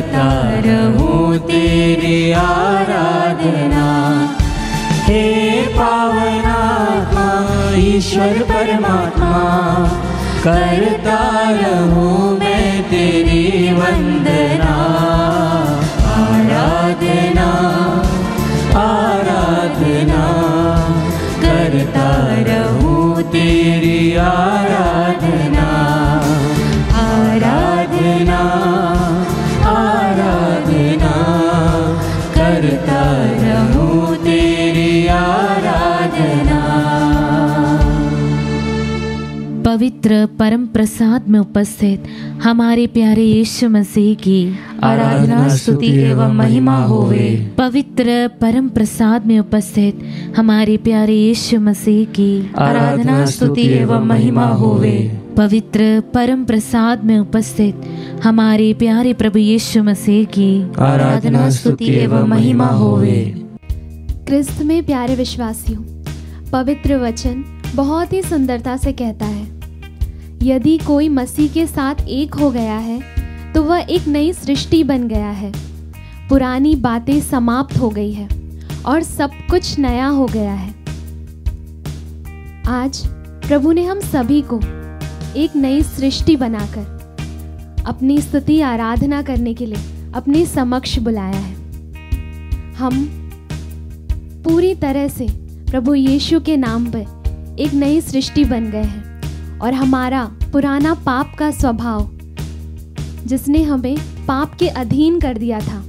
करता रहूं तेरी आराधना। हे पावनात्मा ईश्वर परमात्मा, करता रहूं मैं तेरी वंदना। आराधना आराधना करता रहूं तेरी आराधना। आराधना आराधना करता रहूं तेरी आराधना। पवित्र परम प्रसाद में उपस्थित हमारे प्यारे यीशु मसीह की आराधना स्तुति एवं महिमा होवे। पवित्र परम प्रसाद में उपस्थित हमारे प्यारे यीशु मसीह की आराधना स्तुति एवं महिमा होवे। पवित्र परम प्रसाद में उपस्थित हमारे प्यारे प्रभु यीशु मसीह की आराधना स्तुति एवं महिमा होवे। क्रिस्त में प्यारे विश्वासियों, पवित्र वचन बहुत ही सुंदरता से कहता है, यदि कोई मसीह के साथ एक हो गया है तो वह एक नई सृष्टि बन गया है। पुरानी बातें समाप्त हो गई है और सब कुछ नया हो गया है। आज प्रभु ने हम सभी को एक नई सृष्टि बनाकर अपनी स्तुति आराधना करने के लिए अपने समक्ष बुलाया है। हम पूरी तरह से प्रभु यीशु के नाम पर एक नई सृष्टि बन गए हैं और हमारा पुराना पाप का स्वभाव, जिसने हमें पाप के अधीन कर दिया था,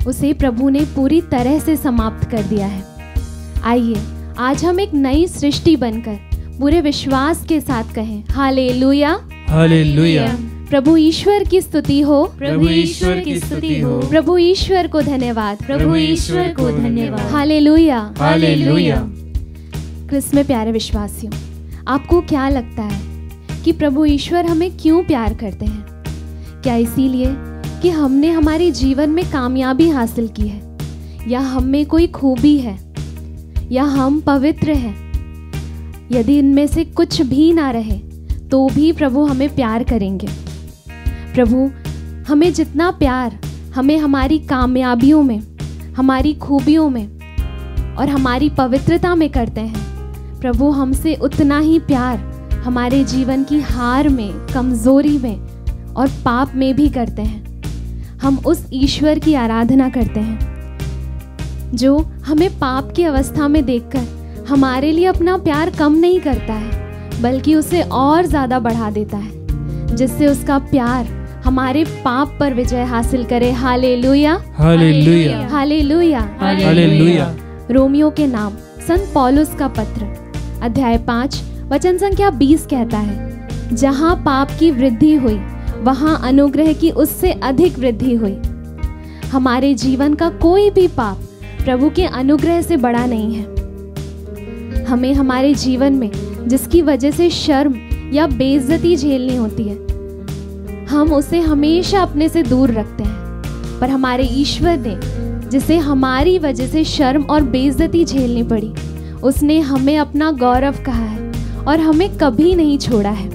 उसे प्रभु ने पूरी तरह से समाप्त कर दिया है। आइए आज हम एक नई सृष्टि बनकर पूरे विश्वास के साथ कहें, हालेलुया हालेलुया। प्रभु ईश्वर की स्तुति हो, प्रभु ईश्वर की स्तुति हो, प्रभु ईश्वर को धन्यवाद, प्रभु ईश्वर को धन्यवाद। Hallelujah hallelujah. क्रिस्त में प्यारे विश्वासियों, आपको क्या लगता है कि प्रभु ईश्वर हमें क्यों प्यार करते हैं? क्या इसीलिए कि हमने हमारे जीवन में कामयाबी हासिल की है, या हम में कोई खूबी है, या हम पवित्र हैं? यदि इनमें से कुछ भी ना रहे तो भी प्रभु हमें प्यार करेंगे। प्रभु हमें जितना प्यार हमें हमारी कामयाबियों में, हमारी खूबियों में और हमारी पवित्रता में करते हैं, प्रभु हमसे उतना ही प्यार हमारे जीवन की हार में, कमजोरी में और पाप में भी करते हैं। हम उस ईश्वर की आराधना करते हैं जो हमें पाप की अवस्था में देखकर हमारे लिए अपना प्यार कम नहीं करता है, बल्कि उसे और ज़्यादा बढ़ा देता है, जिससे उसका प्यार हमारे पाप पर विजय हासिल करे। Hallelujah hallelujah hallelujah hallelujah. Romeo के नाम संत पौलुस का पत्र अध्याय 5 वचन संख्या 20 कहता है, जहाँ पाप की वृद्धि हुई वहाँ अनुग्रह की उससे अधिक वृद्धि हुई। हमारे जीवन का कोई भी पाप प्रभु के अनुग्रह से बड़ा नहीं है। हमें हमारे जीवन में जिसकी वजह से शर्म या बेइज्जती झेलनी होती है, हम उसे हमेशा अपने से दूर रखते हैं, पर हमारे ईश्वर ने, जिसे हमारी वजह से शर्म और बेइज्जती झेलनी पड़ी, उसने हमें अपना गौरव कहा है और हमें कभी नहीं छोड़ा है।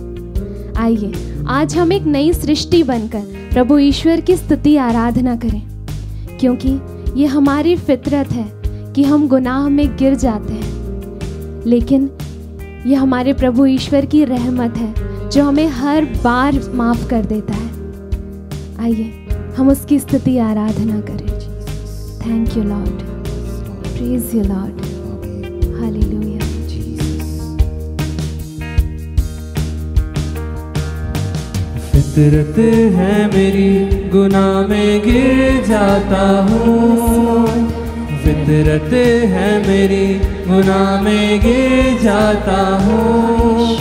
आइए आज हम एक नई सृष्टि बनकर प्रभु ईश्वर की स्तुति आराधना करें, क्योंकि ये हमारी फितरत है कि हम गुनाह में गिर जाते हैं, लेकिन ये हमारे प्रभु ईश्वर की रहमत है जो हमें हर बार माफ कर देता है। आइए हम उसकी स्तुति आराधना करें। Thank you Lord, praise you Lord, hallelujah. फितरत है मेरी, गुनाह में गिर जाता हूँ। फितरत है मेरी, गुनाह में गिर जाता हूँ।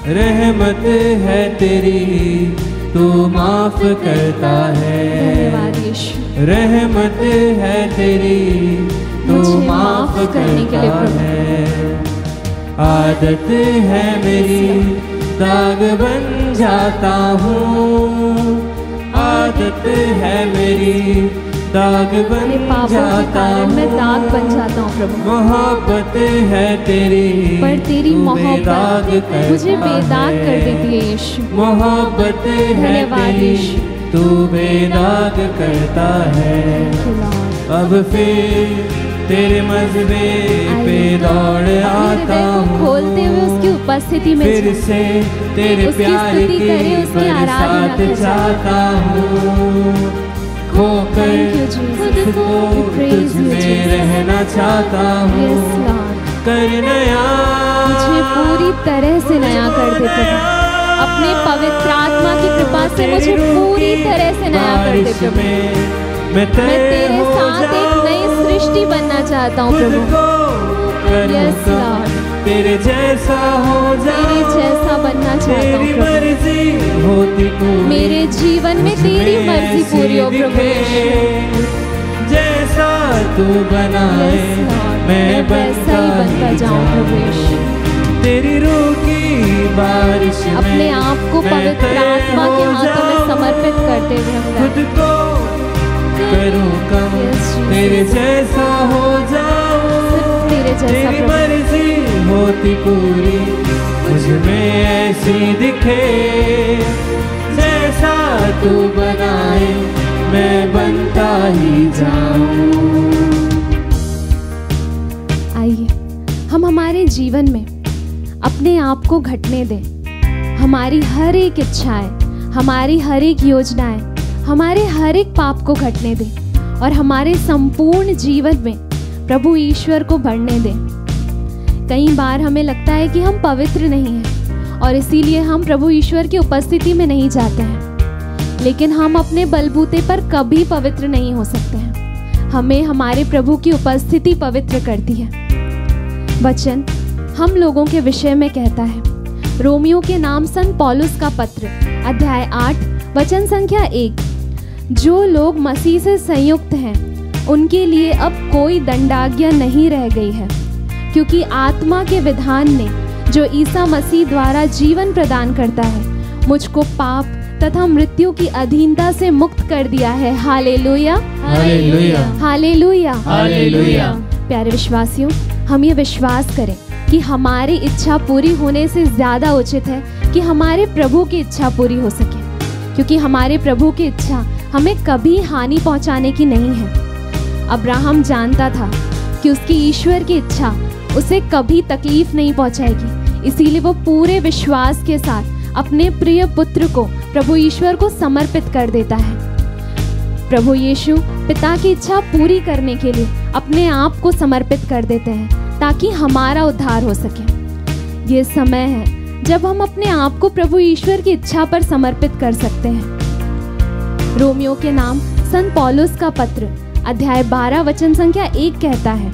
रहमत है तेरी, तू माफ करता है। रहमत है तेरी, तू माफ करता है। आदत है मेरी, दाग बन जाता हूँ। आदत है मेरी, दाग बन जाता हूँ। मैं दाग बन जाता हूँ प्रभु। मोहब्बत है तेरी, पर तेरी मोहब्बत मुझे बेदाग कर देती है यीशु। मोहब्बत है तेरी, तू बेदाग करता है। अब फिर तेरे मज़बे पे दौड़ आता हूँ, खोलते हुए उसकी उपस्थिति में फिर से तेरे प्यार की बरसात चाहता हूँ। खोकर खुद को तुझ में रहना चाहता हूँ। कर नया, मुझे पूरी तरह से नया कर दे प्रभु। अपने पवित्र आत्मा की कृपा से मुझे पूरी तरह से नया कर दे प्रभु। मैं तेरे साथ एक नई सृष्टि बनना चाहता हूँ प्रभु। यस लॉर्ड, तेरे जैसा हो जा, तेरे जैसा बनना चाहता हूँ प्रभु। मर्जी होती पूरी, मेरे जीवन में तेरी मर्जी पूरी हो प्रभु यीशु। जैसा तू बनाए मैं वैसा ही बनता जाऊँ प्रभु यीशु। तेरी रूह की बारिश में अपने आप को पवित्र आत्मा के हाथों में समर्पित करते हुए हम खुद को करूँ कम, तेरे जैसा हो जाऊं। तेरे जैसा तेरी मर्जी होती पूरी, मुझ में ऐसी दिखे जैसा तू बनाए मैं बनता ही जाऊं। आइए हम हमारे जीवन में अपने आप को घटने दें। हमारी हर एक इच्छाएं, हमारी हर एक योजनाएं, हमारे हर एक पाप को घटने दें और हमारे संपूर्ण जीवन में प्रभु ईश्वर को बढ़ने दें। कई बार हमें लगता है कि हम पवित्र नहीं हैं और इसीलिए हम प्रभु ईश्वर की उपस्थिति में नहीं जाते हैं, लेकिन हम अपने बलबूते पर कभी पवित्र नहीं हो सकते हैं। हमें हमारे प्रभु की उपस्थिति पवित्र करती है। वचन हम लोगों के विषय में कहता है, रोमियो के नाम संत पौलुस का पत्र अध्याय 8 वचन संख्या 1, जो लोग मसीह से संयुक्त हैं उनके लिए अब कोई दंडाज्ञा नहीं रह गई है, क्योंकि आत्मा के विधान ने जो ईसा मसीह द्वारा जीवन प्रदान करता है मुझको पाप तथा मृत्यु की अधीनता से मुक्त कर दिया है। Hallelujah, hallelujah, hallelujah, hallelujah. प्यारे विश्वासियों, हम ये विश्वास करें कि हमारी इच्छा पूरी होने से ज़्यादा उचित है कि हमारे प्रभु की इच्छा पूरी हो सके, क्योंकि हमारे प्रभु की इच्छा हमें कभी हानि पहुंचाने की नहीं है। अब्राहम जानता था कि उसकी ईश्वर की इच्छा उसे कभी तकलीफ नहीं पहुंचाएगी, इसीलिए वो पूरे विश्वास के साथ अपने प्रिय पुत्र को प्रभु ईश्वर को समर्पित कर देता है। प्रभु यीशु पिता की इच्छा पूरी करने के लिए अपने आप को समर्पित कर देते हैं ताकि हमारा उद्धार हो सके। ये समय है जब हम अपने आप को प्रभु ईश्वर की इच्छा पर समर्पित कर सकते हैं। रोमियो के नाम संत पौलुस का पत्र अध्याय 12 वचन संख्या 1 कहता है,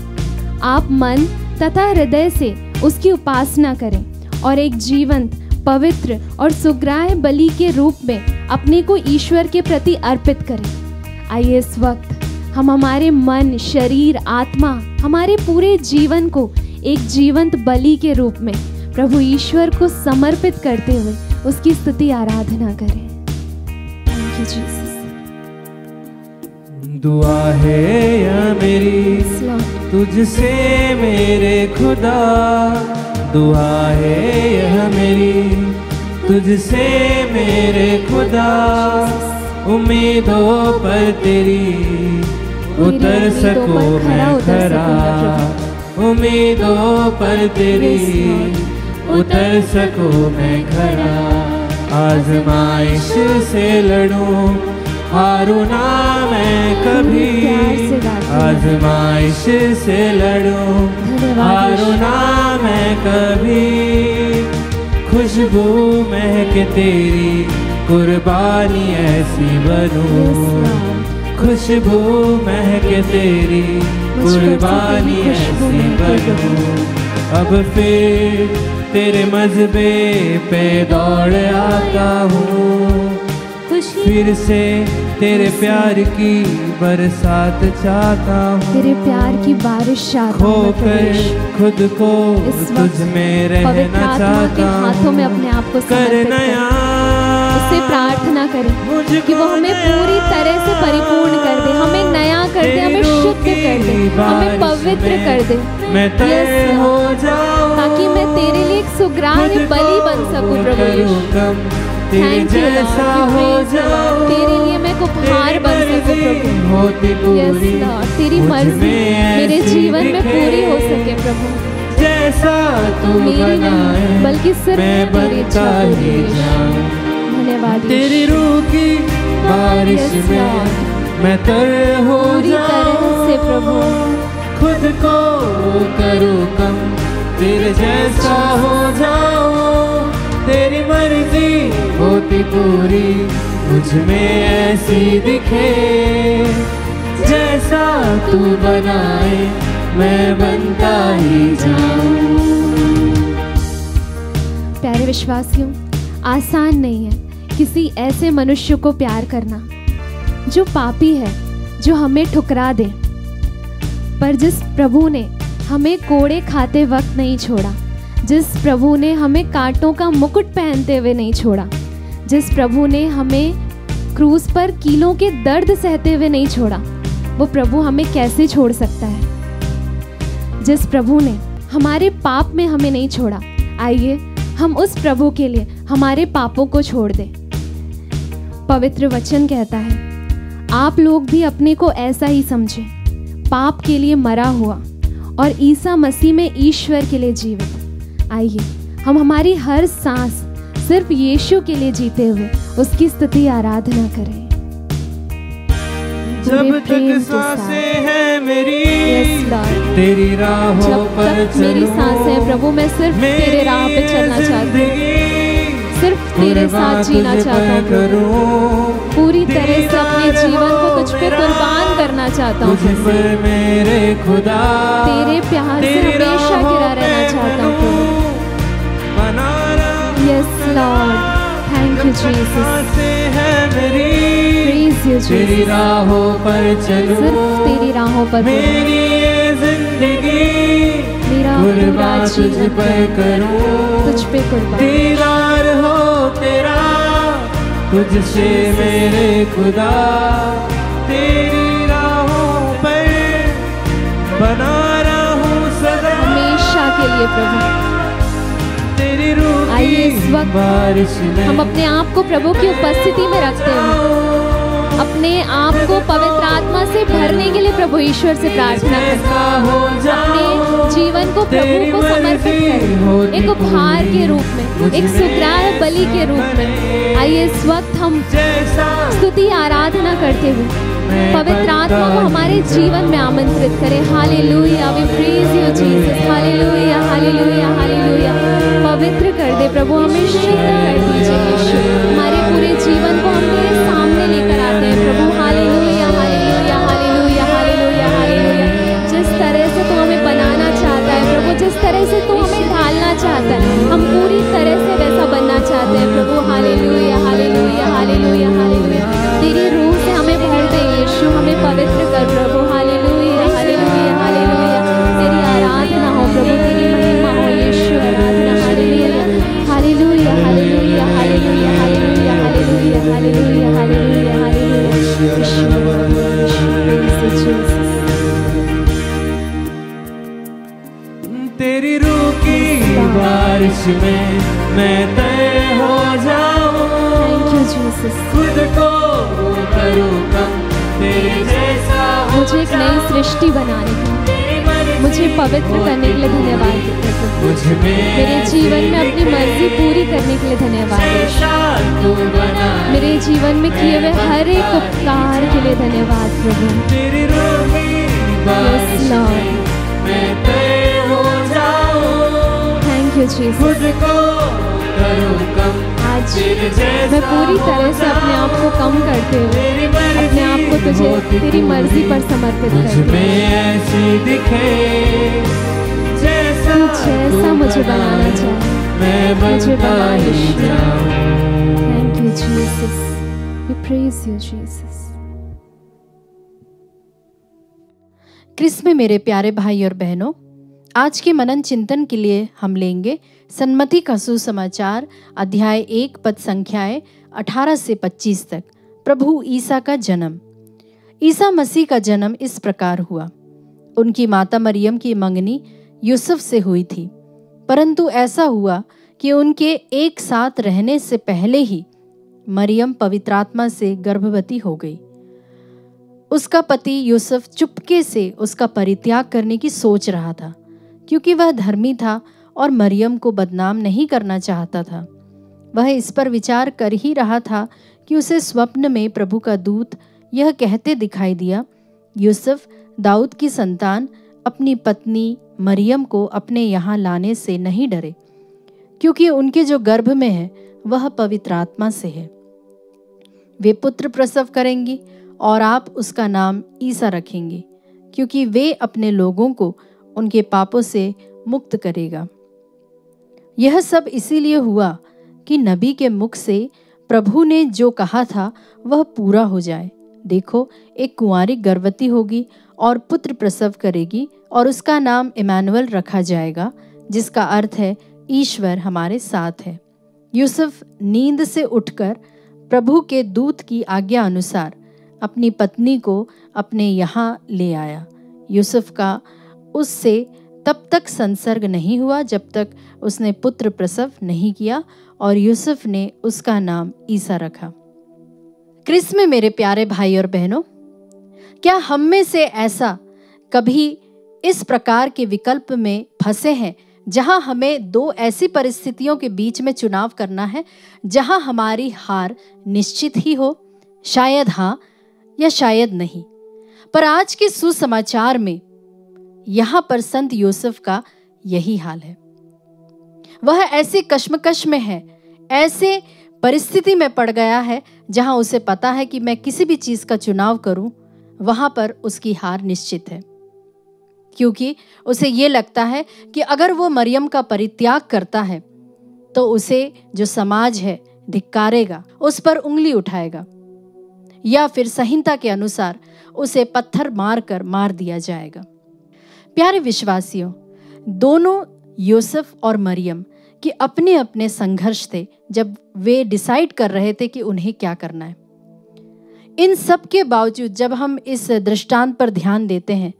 आप मन तथा हृदय से उसकी उपासना करें और एक जीवंत, पवित्र और सुग्राह्य बलि के रूप में अपने को ईश्वर के प्रति अर्पित करें। आइए इस वक्त हम हमारे मन, शरीर, आत्मा, हमारे पूरे जीवन को एक जीवंत बलि के रूप में प्रभु ईश्वर को समर्पित करते हुए उसकी स्तुति आराधना करें। Thank you Jesus. दुआ है या मेरी तुझसे मेरे खुदा, दुआ है यह मेरी तुझसे मेरे खुदा, उम्मीदों पर तेरी उतर सकूं मैं खरा, उम्मीदों पर तेरी उतर सकूं मैं खरा। आजमाइश से लड़ूं हारूं ना मैं कभी, आजमाइश से लड़ूं हारूं ना मैं कभी। खुशबू महके तेरी कुर्बानी ऐसी बनूं, खुशबू महके तेरी कुर्बानी ऐसी बनूं। अब फिर तेरे मज़बे पे दौड़ आता हूँ, फिर से तेरे प्यार की बरसात चाहता हूँ। तेरे प्यार की बारिश चाहता हूँ। खोकर खुद को तुझ में रहना चाहता हूँ। हाथों में अपने आप को कर नया, उससे प्रार्थना करें कि वो हमें पूरी तरह से परिपूर्ण कर दे, हमें नया कर दे, हमें शुद्ध कर दे, हमें पवित्र कर दे। मैं तेरे हो जाऊं ताकि मैं तेरे लिए एक सुग्राह्य बलि बन सकूं प्रभु यीशु। तेरे जैसा हो जाऊं, तेरे लिए मैं एक उपहार बन सकूं प्रभु। होती पूरी तेरी मर्जी मेरे जीवन में पूरी हो सके प्रभु। जैसा तू मेरी नहीं बनाए बल्कि सिर्फ मैं तेरी बनता इच्छा ही पूरी हो। जाऊं। धन्यवाद तेरी रूह की बारिश Yes, में Lord। मैं तर हो पूरी तरह से प्रभु खुद को करूँ कम, तेरे जैसा हो जाऊं। तेरी मर्जी होती पूरी मुझ में ऐसी दिखे, जैसा तू बनाए मैं बनता ही जाऊं। प्यारे विश्वासियों, आसान नहीं है किसी ऐसे मनुष्य को प्यार करना जो पापी है, जो हमें ठुकरा दे। पर जिस प्रभु ने हमें कोड़े खाते वक्त नहीं छोड़ा, जिस प्रभु ने हमें कांटों का मुकुट पहनते हुए नहीं छोड़ा, जिस प्रभु ने हमें क्रूस पर कीलों के दर्द सहते हुए नहीं छोड़ा, वो प्रभु हमें कैसे छोड़ सकता है। जिस प्रभु ने हमारे पाप में हमें नहीं छोड़ा, आइए हम उस प्रभु के लिए हमारे पापों को छोड़ दें। पवित्र वचन कहता है, आप लोग भी अपने को ऐसा ही समझें, पाप के लिए मरा हुआ और ईसा मसीह में ईश्वर के लिए जीवित। आइए हम हमारी हर सांस सिर्फ यीशु के लिए जीते हुए उसकी स्तुति आराधना करें। जब तक सांसें हैं मेरी तेरी राहों जब पर तक मेरी सांसें हैं प्रभु, मैं सिर्फ तेरे राह पे चलना चाहती हूँ, सिर्फ तेरे साथ जीना चाहता हूँ, पूरी तरह से अपने जीवन को तुझ पे कुर्बान करना चाहता हूँ, मेरे खुदा तेरे प्यार से हमेशा घिरा रहना चाहता हूँ। Yes Lord, thank you Jesus, praise you तेरी जीसस। राहों पर चलूं, सिर्फ तेरी राहों पर मेरी ये जिंदगी मेरा पूरा कुर्बान तुझ जीवन पर करूं। तुझ पे कुर्बान। दीदार हो तेरा तुझसे मेरे खुदा, तेरी राहों पर बना रहूं सदा हमेशा के लिए प्रभु। तेरी रूह आइए इस वक्त बारिश में हम अपने आप को प्रभु की उपस्थिति में रखते हैं, अपने आप को पवित्र आत्मा से भरने के लिए प्रभु ईश्वर से प्रार्थना करते हैं। अपने जीवन को प्रभु को समर्पित करें, एक उपहार के रूप में, एक सुग्राह बलि के रूप में। आइए इस वक्त हम स्तुति आराधना करते हुए पवित्र आत्मा को हमारे जीवन में आमंत्रित करें। Hallelujah, we praise you Jesus. Hallelujah, hallelujah, hallelujah. पवित्र कर दे प्रभु, हमें शुद्ध कर दीजिए यीशु। हमारे पूरे जीवन को हम तेरे सामने लेकर आते हैं प्रभु। Hallelujah, hallelujah, hallelujah, hallelujah, hallelujah. जिस तरह से तू हमें बनाना चाहता है प्रभु, जिस तरह से तू हमें ढालना चाहता है, हम पूरी तरह से वैसा बनना चाहते हैं प्रभु। Hallelujah, hallelujah, hallelujah, hallelujah. तेरी रूह से हमें भर दे यीशु, हमें पवित्र कर प्रभु। Hallelujah, hallelujah, hallelujah. तेरी आराधना हो प्रभु, तेरी महिमा हो यीशु। आराधना, hallelujah, hallelujah, hallelujah, hallelujah, hallelujah, hallelujah, hallelujah, hallelujah, hallelujah. तेरी रूह की बारिश में मैं तय हो जाऊं। Thank you Jesus. खुद को करूं कम, तेरे जैसा हो मुझे एक नई सृष्टि बनाने के लिए, मुझे पवित्र करने के लिए धन्यवाद देते हैं। मुझ में मेरे जीवन में अपनी मर्जी पूरी करने के लिए धन्यवाद है। तू बना, मेरे जीवन में किए हुए हर एक उपकार के लिए धन्यवाद प्रभु। तेरी रूह की बारिश Yes, Lord. में मैं तय हो जाऊं। Thank you Jesus. खुद को करूं कम, आज तेरे जैसा मैं पूरी तरह से अपने आप को कम करते हुए अपने आप को तुझे तेरी मर्जी पर समर्पित मुझ करती हूँ। में ऐसी दिखे, तू जैसा मुझे बनाना चाहे मैं मुझे बनता बना ही यीशु। जाऊं। Thank you Jesus, we praise you Jesus. क्रिस्त में मेरे प्यारे भाई और बहनों, आज के मनन चिंतन के लिए हम लेंगे सन्मति का सुसमाचार अध्याय 1 पद संख्याएं 18 से 25 तक। प्रभु ईसा का जन्म। ईसा मसीह का जन्म इस प्रकार हुआ। उनकी माता मरियम की मंगनी यूसुफ से हुई थी, परंतु ऐसा हुआ कि उनके एक साथ रहने से पहले ही मरियम पवित्र आत्मा से गर्भवती हो गई। उसका पति यूसुफ चुपके से उसका परित्याग करने की सोच रहा था, क्योंकि वह धर्मी था और मरियम को बदनाम नहीं करना चाहता था। वह इस पर विचार कर ही रहा था कि उसे स्वप्न में प्रभु का दूत यह कहते दिखाई दिया, यूसुफ दाऊद की संतान अपनी पत्नी मरियम को अपने यहाँ लाने से नहीं डरे, क्योंकि उनके जो गर्भ में है वह पवित्र आत्मा से है। वे पुत्र प्रसव करेंगी और आप उसका नाम ईसा रखेंगे, क्योंकि वे अपने लोगों को उनके पापों से मुक्त करेगा। यह सब इसीलिए हुआ कि नबी के मुख से प्रभु ने जो कहा था वह पूरा हो जाए। देखो, एक कुंवारी गर्भवती होगी और पुत्र प्रसव करेगी और उसका नाम इमैनुअल रखा जाएगा, जिसका अर्थ है ईश्वर हमारे साथ है। यूसुफ नींद से उठकर प्रभु के दूत की आज्ञा अनुसार अपनी पत्नी को अपने यहाँ ले आया। यूसुफ का उससे तब तक संसर्ग नहीं हुआ जब तक उसने पुत्र प्रसव नहीं किया, और यूसुफ ने उसका नाम ईसा रखा। क्रिस्त में मेरे प्यारे भाई और बहनों, क्या हम में से ऐसा कभी इस प्रकार के विकल्प में फंसे हैं जहां हमें दो ऐसी परिस्थितियों के बीच में चुनाव करना है जहां हमारी हार निश्चित ही हो? शायद हाँ या शायद नहीं। पर आज के सुसमाचार में यहां पर संत यूसुफ का यही हाल है। वह ऐसी कश्मकश में है, ऐसे परिस्थिति में पड़ गया है जहां उसे पता है कि मैं किसी भी चीज का चुनाव करूं वहां पर उसकी हार निश्चित है, क्योंकि उसे ये लगता है कि अगर वो मरियम का परित्याग करता है तो उसे जो समाज है धिक्कारेगा, उस पर उंगली उठाएगा, या फिर संहिता के अनुसार उसे पत्थर मारकर मार दिया जाएगा। प्यारे विश्वासियों, दोनों यूसुफ और मरियम के अपने अपने संघर्ष थे जब वे डिसाइड कर रहे थे कि उन्हें क्या करना है। इन सब के बावजूद जब हम इस दृष्टांत पर ध्यान देते हैं,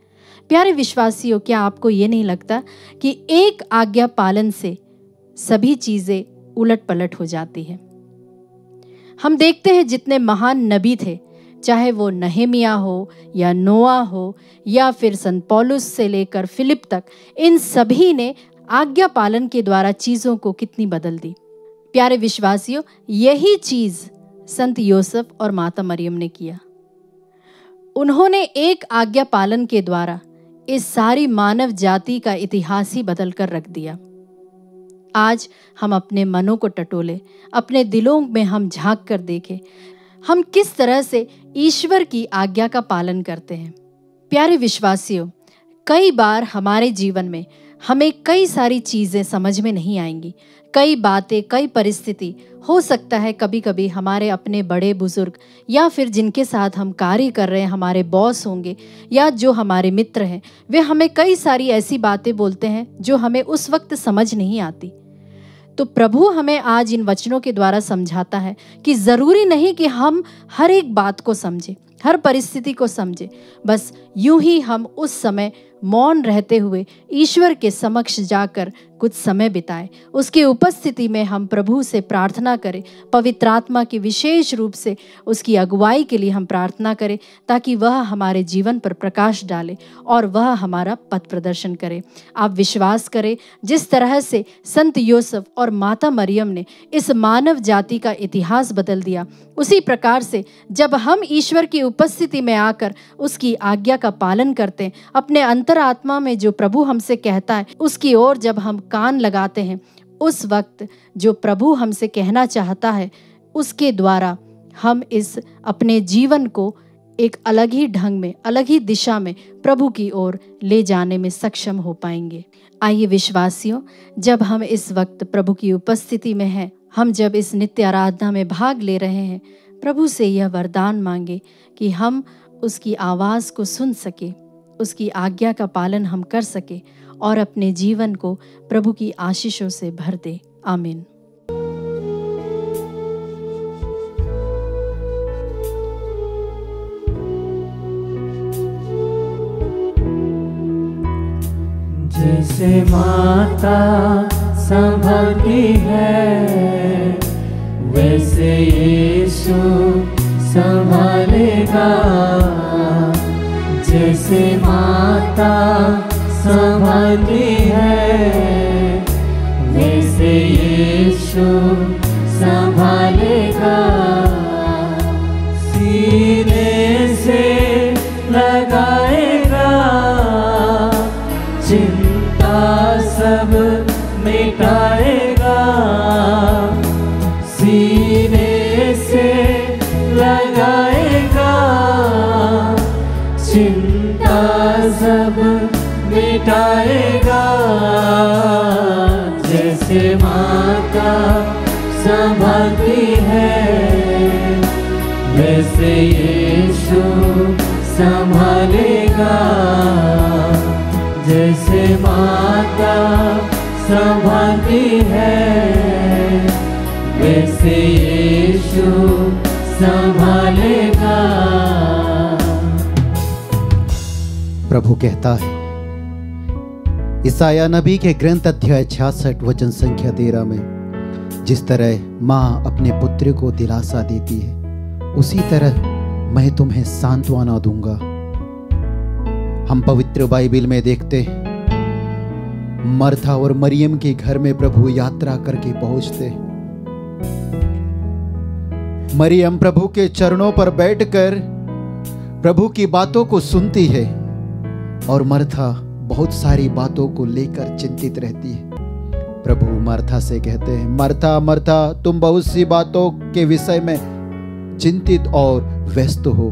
प्यारे विश्वासियों, क्या आपको ये नहीं लगता कि एक आज्ञा पालन से सभी चीजें उलट पलट हो जाती है? हम देखते हैं जितने महान नबी थे, चाहे वो नहेमिया हो या नोआ हो या फिर संत पौलुस से लेकर फिलिप तक, इन सभी ने आज्ञा पालन के द्वारा चीजों को कितनी बदल दी। प्यारे विश्वासियों, यही चीज संत यूसुफ और माता मरियम ने किया। उन्होंने एक आज्ञा पालन के द्वारा इस सारी मानव जाति का इतिहास ही बदल कर रख दिया। आज हम अपने मनों को टटोले, अपने दिलों में हम झांक कर देखें, हम किस तरह से ईश्वर की आज्ञा का पालन करते हैं। प्यारे विश्वासियों, कई बार हमारे जीवन में हमें कई सारी चीजें समझ में नहीं आएंगी, कई बातें, कई परिस्थिति हो सकता है कभी कभी हमारे अपने बड़े बुजुर्ग या फिर जिनके साथ हम कार्य कर रहे हैं, हमारे बॉस होंगे या जो हमारे मित्र हैं, वे हमें कई सारी ऐसी बातें बोलते हैं जो हमें उस वक्त समझ नहीं आती। तो प्रभु हमें आज इन वचनों के द्वारा समझाता है कि जरूरी नहीं कि हम हर एक बात को समझें, हर परिस्थिति को समझें, बस यूं ही हम उस समय मौन रहते हुए ईश्वर के समक्ष जाकर कुछ समय बिताएं, उसकी उपस्थिति में हम प्रभु से प्रार्थना करें, पवित्र आत्मा की विशेष रूप से उसकी अगुवाई के लिए हम प्रार्थना करें, ताकि वह हमारे जीवन पर प्रकाश डाले और वह हमारा पथ प्रदर्शन करे। आप विश्वास करें, जिस तरह से संत यूसुफ और माता मरियम ने इस मानव जाति का इतिहास बदल दिया, उसी प्रकार से जब हम ईश्वर की उपस्थिति में आकर उसकी आज्ञा का पालन करते हैं, अपने अंतरात्मा में जो प्रभु हमसे कहता है उसकी ओर जब हम कान लगाते हैं, उस वक्त जो प्रभु हमसे कहना चाहता है उसके द्वारा हम इस अपने जीवन को एक अलग ही ढंग में, अलग ही दिशा में प्रभु की ओर ले जाने में सक्षम हो पाएंगे। आइए विश्वासियों, जब हम इस वक्त प्रभु की उपस्थिति में हैं, हम जब इस नित्य आराधना में भाग ले रहे हैं, प्रभु से यह वरदान मांगे कि हम उसकी आवाज़ को सुन सके, उसकी आज्ञा का पालन हम कर सके और अपने जीवन को प्रभु की आशीषों से भर दे। आमीन। जैसे माता संभलती है वैसे यीशु संभालेगा। जैसे माता संभालती है, वैसे यीशु संभालेगा। सीने से लगाएगा, चिंता सब मिटाएगा। सीने से लगाएगा, चिंता सब मिटाएगा। जैसे माता संभालती है, वैसे यीशु संभालेगा। जैसे माता संभालती है, वैसे यीशु संभालेगा। प्रभु कहता है यशायाह नबी के ग्रंथ अध्याय 66 वचन संख्या 13 में, जिस तरह माँ अपने पुत्र को दिलासा देती है, उसी तरह मैं तुम्हें सांत्वना दूंगा। हम पवित्र बाइबल में देखते हैं मर्था और मरियम के घर में प्रभु यात्रा करके पहुंचते। मरियम प्रभु के चरणों पर बैठकर प्रभु की बातों को सुनती है और मर्था बहुत सारी बातों को लेकर चिंतित रहती है। प्रभु मर्था से कहते हैं, मर्था मर्था, तुम बहुत सी बातों के विषय में चिंतित और व्यस्त हो।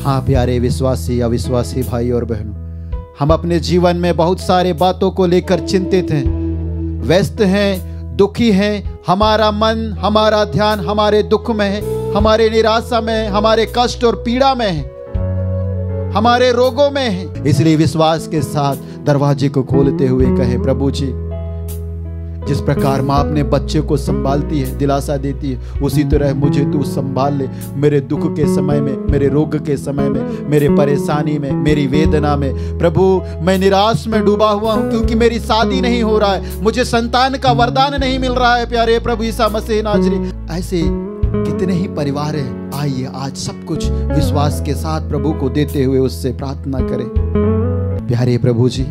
हाँ प्यारे विश्वासी अविश्वासी भाई और बहनों, हम अपने जीवन में बहुत सारे बातों को लेकर चिंतित हैं, व्यस्त हैं, दुखी हैं। हमारा मन, हमारा ध्यान हमारे दुख में है, हमारे निराशा में, हमारे कष्ट और पीड़ा में है, हमारे रोगों में है। इसलिए विश्वास के साथ दरवाजे को खोलते हुए कहे, प्रभु जी, जिस प्रकार माँ अपने बच्चे को संभालती है, दिलासा देती है, उसी तरह मुझे तू संभाल ले। मेरे दुख के समय में, मेरे रोग के समय में, मेरे परेशानी में, मेरी वेदना में। प्रभु मैं निराश में डूबा हुआ हूँ क्योंकि मेरी शादी नहीं हो रहा है, मुझे संतान का वरदान नहीं मिल रहा है। प्यारे प्रभु ईसा मसीह नाजरी, ऐसे कितने ही परिवार हैं। आइए आज सब कुछ विश्वास के साथ प्रभु को देते हुए उससे प्रार्थना करें। प्यारे प्रभु जी,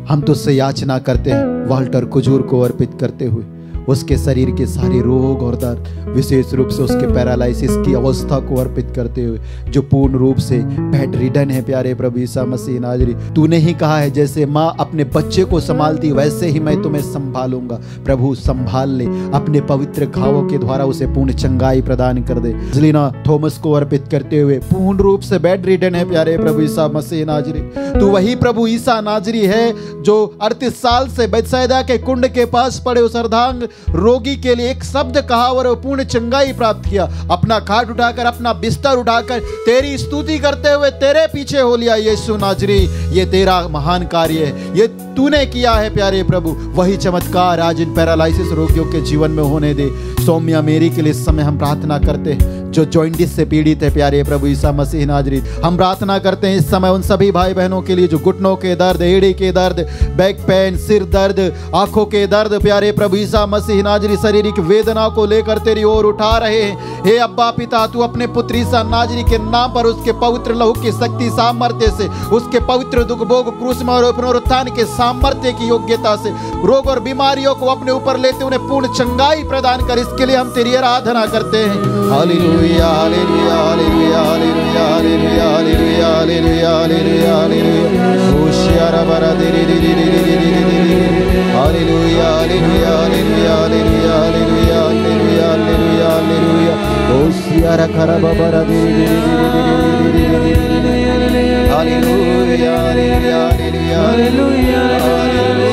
हम तुझसे याचना करते हैं वाल्टर कुजूर को अर्पित करते हुए, उसके शरीर के सारे रोग और दर्द, विशेष रूप से उसके पैरालिसिस की अवस्था को अर्पित करते हुए, जो पूर्ण रूप से बेड रिडन है। प्यारे प्रभु ईसा मसीह नाजरी, तूने ही कहा है जैसे माँ अपने बच्चे को संभालती वैसे ही मैं तुम्हें संभालूंगा। प्रभु संभाल ले, अपने पवित्र घावों के द्वारा उसे पूर्ण चंगाई प्रदान कर दे। जलीना थॉमस को अर्पित करते हुए पूर्ण रूप से बेड रिडन है। प्यारे प्रभु ईसा मसीह नाजरी, तू वही प्रभु ईसा नाजरी है जो 38 साल से बैतसैदा के कुंड के पास पड़े उस अर्धांग रोगी के लिए एक शब्द कहा और वो पूर्ण चंगाई प्राप्त किया। अपना खाट उठाकर, अपना बिस्तर उठाकर तेरी स्तुति करते हुए तेरे पीछे हो लिया। यीशु नाजरी, ये तेरा महान कार्य है, ये तूने किया है। प्यारे प्रभु, वही चमत्कार आज इन पैरालिसिस रोगियों के जीवन में होने दे। सौम्या मेरी के लिए इस समय हम प्रार्थना करते हैं जो जॉइंटिस से पीड़ित है। प्यारे प्रभु ईसा मसीह नाजरी, हम प्रार्थना करते हैं इस समय उन सभी भाई बहनों के लिए जो घुटनों के दर्द, एड़ी के दर्द, बैक पेन, सिर दर्द, आंखों के दर्द, प्यारे प्रभु ईसा मसीह नाजरी शारीरिक वेदना को लेकर तेरी ओर उठा रहे हैं। हे अब्बा पिता, तू अपने पुत्र ईसा नाजरी के नाम पर उसके पवित्र लहू की शक्ति सामर्थ्य से, उसके पवित्र दुख भोग क्रूस में और पुनरुत्थान के सामर्थ्य की योग्यता से रोग और बीमारियों को अपने ऊपर लेते उन्हें पूर्ण चंगाई प्रदान कर। इसके लिए हम तेरी आराधना करते हैं। Hallelujah hallelujah hallelujah hallelujah hallelujah hallelujah hallelujah hallelujah hallelujah होशियारा बरा दे रे रे रे रे रे रे hallelujah hallelujah hallelujah hallelujah hallelujah hallelujah hallelujah hallelujah होशियारा खराबा बरा दे रे रे रे रे hallelujah hallelujah hallelujah hallelujah hallelujah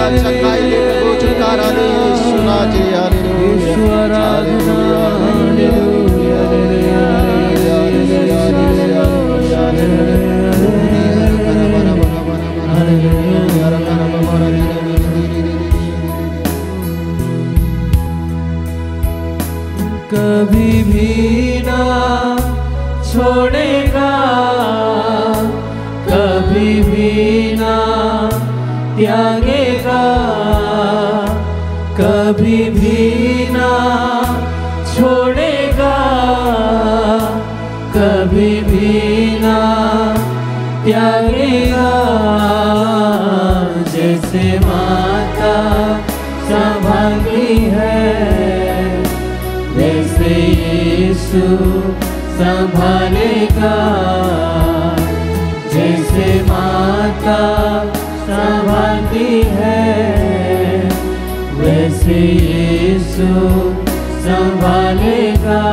चंगाई ले प्रभु छुटकारा दे सुना जी हालेलुया हालेलुया हालेलुया कभी भी ना छोड़ेगा, कभी भी ना त्यागेगा, कभी कभी भी ना त्यागेगा। जैसे माता संभालती है वैसे यीशु संभालेगा। जैसे माता संभालती है वैसे यीशु संभालेगा।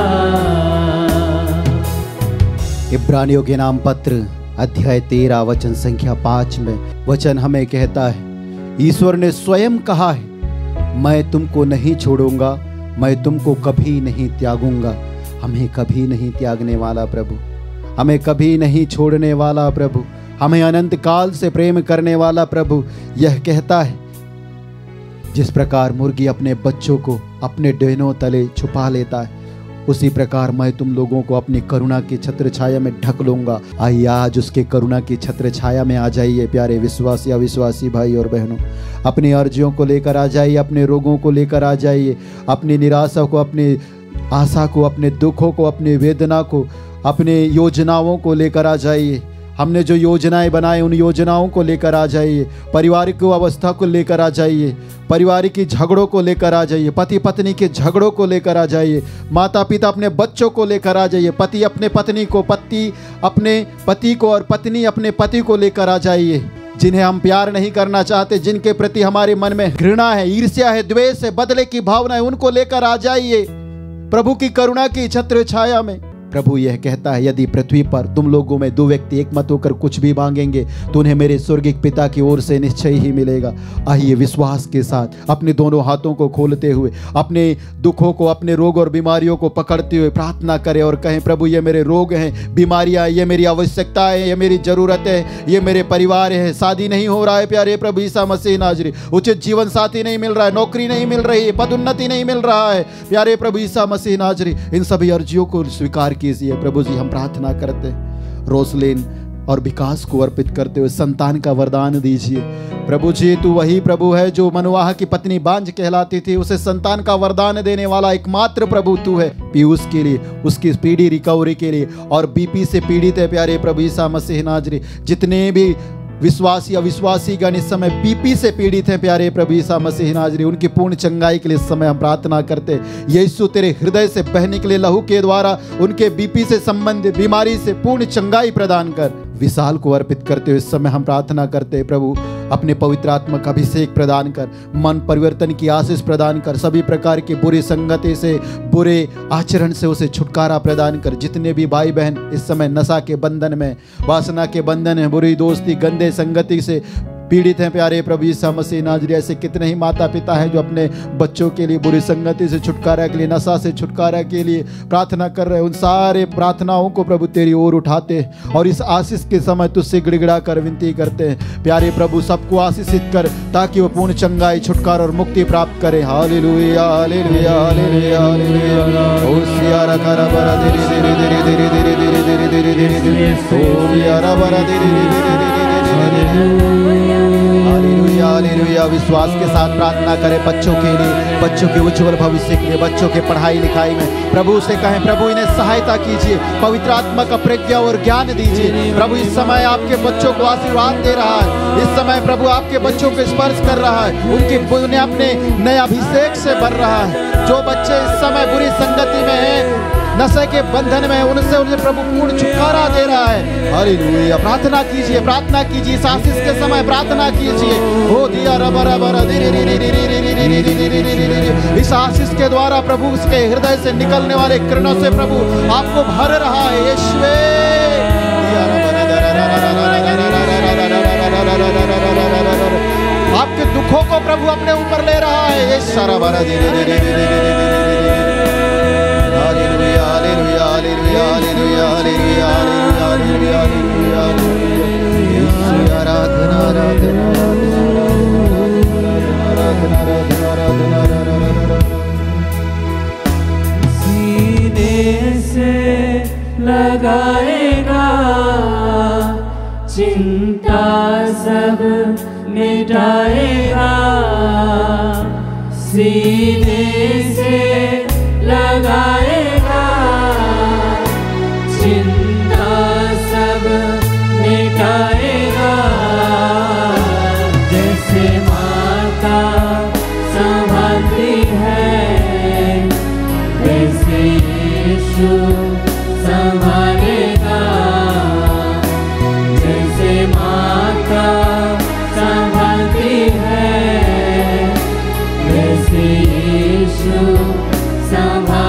इब्रानियों के नाम पत्र अध्याय 13 वचन संख्या 5 में वचन हमें कहता है, ईश्वर ने स्वयं कहा है, मैं तुमको नहीं छोड़ूंगा, मैं तुमको कभी नहीं त्यागूंगा। हमें कभी नहीं त्यागने वाला प्रभु, हमें कभी नहीं छोड़ने वाला प्रभु, हमें अनंत काल से प्रेम करने वाला प्रभु यह कहता है, जिस प्रकार मुर्गी अपने बच्चों को अपने डेनों तले छुपा लेता है, उसी प्रकार मैं तुम लोगों को अपनी करुणा की छत्र छाया में ढक लूंगा। आइए आज उसके करुणा की छत्र छाया में आ जाइए प्यारे विश्वासी अविश्वासी भाई और बहनों। अपनी अर्जियों को लेकर आ जाइए, अपने रोगों को लेकर आ जाइए, अपनी निराशा को, अपनी आशा को, अपने दुखों को, अपनी वेदना को, अपने योजनाओं को लेकर आ जाइए। हमने जो योजनाएं बनाए उन योजनाओं को लेकर आ जाइए, पारिवारिक अवस्था को लेकर आ जाइए, पारिवारिक झगड़ों को लेकर आ जाइए, पति पत्नी के झगड़ों को लेकर आ जाइए, माता पिता अपने बच्चों को लेकर आ जाइए, पति अपने पत्नी को, पति अपने पति को और पत्नी अपने पति को लेकर आ जाइए। जिन्हें हम प्यार नहीं करना चाहते, जिनके प्रति हमारे मन में घृणा है, ईर्ष्या है, द्वेष है, बदले की भावना है, उनको लेकर आ जाइए प्रभु की करुणा की छत्र छाया में। प्रभु यह कहता है, यदि पृथ्वी पर तुम लोगों में 2 व्यक्ति एक मत होकर कुछ भी मांगेंगे तो उन्हें मेरे स्वर्गीय पिता की ओर से निश्चय ही मिलेगा। आइए विश्वास के साथ अपने दोनों हाथों को खोलते हुए अपने दुखों को, अपने रोग और बीमारियों को पकड़ते हुए प्रार्थना करें और कहें, प्रभु ये मेरे रोग हैं, बीमारियां, ये मेरी आवश्यकता है, ये मेरी जरूरत है, ये मेरे परिवार है। शादी नहीं हो रहा है प्यारे प्रभु ईसा मसीह नाजरी, उचित जीवन साथी नहीं मिल रहा है, नौकरी नहीं मिल रही है, पदोन्नति नहीं मिल रहा है प्यारे प्रभु ईसा मसीह नाजरी, इन सभी अर्जियों को स्वीकार कीजिए। प्रभु जी हम प्रार्थना करते हैं, रोसलिन और विकास को अर्पित करते हुए संतान का वरदान दीजिए। प्रभु जी तू वही प्रभु है जो मनोवाह की पत्नी बांझ कहलाती थी, उसे संतान का वरदान देने वाला एकमात्र प्रभु तू है। पीयूष के लिए, उसकी स्पीडी रिकवरी के लिए, और बीपी से पीड़ित है प्यारे प्रभु ईसा मसीह नाजरी, जितने भी विश्वासी अविश्वासी गण इस समय बीपी से पीड़ित हैं प्यारे प्रभु ईसा मसीह नाजरी, उनकी पूर्ण चंगाई के लिए इस समय हम प्रार्थना करते हैं। यीशु तेरे हृदय से बहने के लिए लहू के द्वारा उनके बीपी से संबंधित बीमारी से पूर्ण चंगाई प्रदान कर। विशाल को अर्पित करते हुए इस समय हम प्रार्थना करते हैं, प्रभु अपने पवित्र आत्मा का अभिषेक प्रदान कर, मन परिवर्तन की आशीष प्रदान कर, सभी प्रकार की बुरी संगति से, बुरे आचरण से उसे छुटकारा प्रदान कर। जितने भी भाई बहन इस समय नशा के बंधन में, वासना के बंधन में, बुरी दोस्ती, गंदे संगति से पीड़ित हैं प्यारे प्रभु यीशु मसीह नाजरी, ऐसे कितने ही माता पिता हैं जो अपने बच्चों के लिए बुरी संगति से छुटकारा के लिए, नशा से छुटकारा के लिए प्रार्थना कर रहे हैं। उन सारे प्रार्थनाओं को प्रभु तेरी ओर उठाते हैं और इस आशीष के समय तुझसे गिड़गिड़ा कर विनती करते हैं, प्यारे प्रभु सबको आशीषित कर ताकि वो पूर्ण चंगाई, छुटकारा और मुक्ति प्राप्त करें। Hallelujah hallelujah hallelujah hallelujah. ओ सियारा करा बरा धीरे धीरे धीरे धीरे धीरे धीरे धीरे धीरे धीरे धीरे ओ सियारा बरा धीरे धीरे धीरे धीरे हालेलुया हालेलुया। विश्वास के साथ प्रार्थना करें बच्चों के लिए, बच्चों के उज्जवल भविष्य के लिए, बच्चों के पढ़ाई लिखाई में प्रभु से कहें, प्रभु इन्हें सहायता कीजिए, पवित्र आत्मा का प्रज्ञा और ज्ञान दीजिए। प्रभु इस समय आपके बच्चों को आशीर्वाद दे रहा है, इस समय प्रभु आपके बच्चों को स्पर्श कर रहा है, उनके अपने नए अभिषेक से भर रहा है। जो बच्चे इस समय बुरी संगति में हैं, नशे के बंधन में, उनसे उन्हें प्रभु पूर्ण छुटकारा दे रहा है। हालेलुया। प्रार्थना कीजिए, प्रार्थना कीजिए, इस आशीष के समय प्रार्थना कीजिए। हो दिया रबा रबा धीरे धीरे धीरे धीरे धीरे धीरे। इस आशीष के द्वारा प्रभु उसके हृदय से निकलने वाले किरणों से प्रभु आपको भर रहा है। यीशुवे आपके दुखों को प्रभु अपने ऊपर ले रहा है। ये सारा बारा धीरे धीरे धीरे धीरे। Hallelujah hallelujah hallelujah hallelujah hallelujah hallelujah hallelujah hallelujah. यीशु आराधना आराधना आराधना आराधना आराधना। सीने से लगाएगा, चिंता सब मिटाएगा। सीने से लगाएगा, चिंता दाग मिटाएगा। जैसे माता संभालती है वैसे यीशु संभालेगा। जैसे माता संभालती है वैसे यीशु संभालेगा।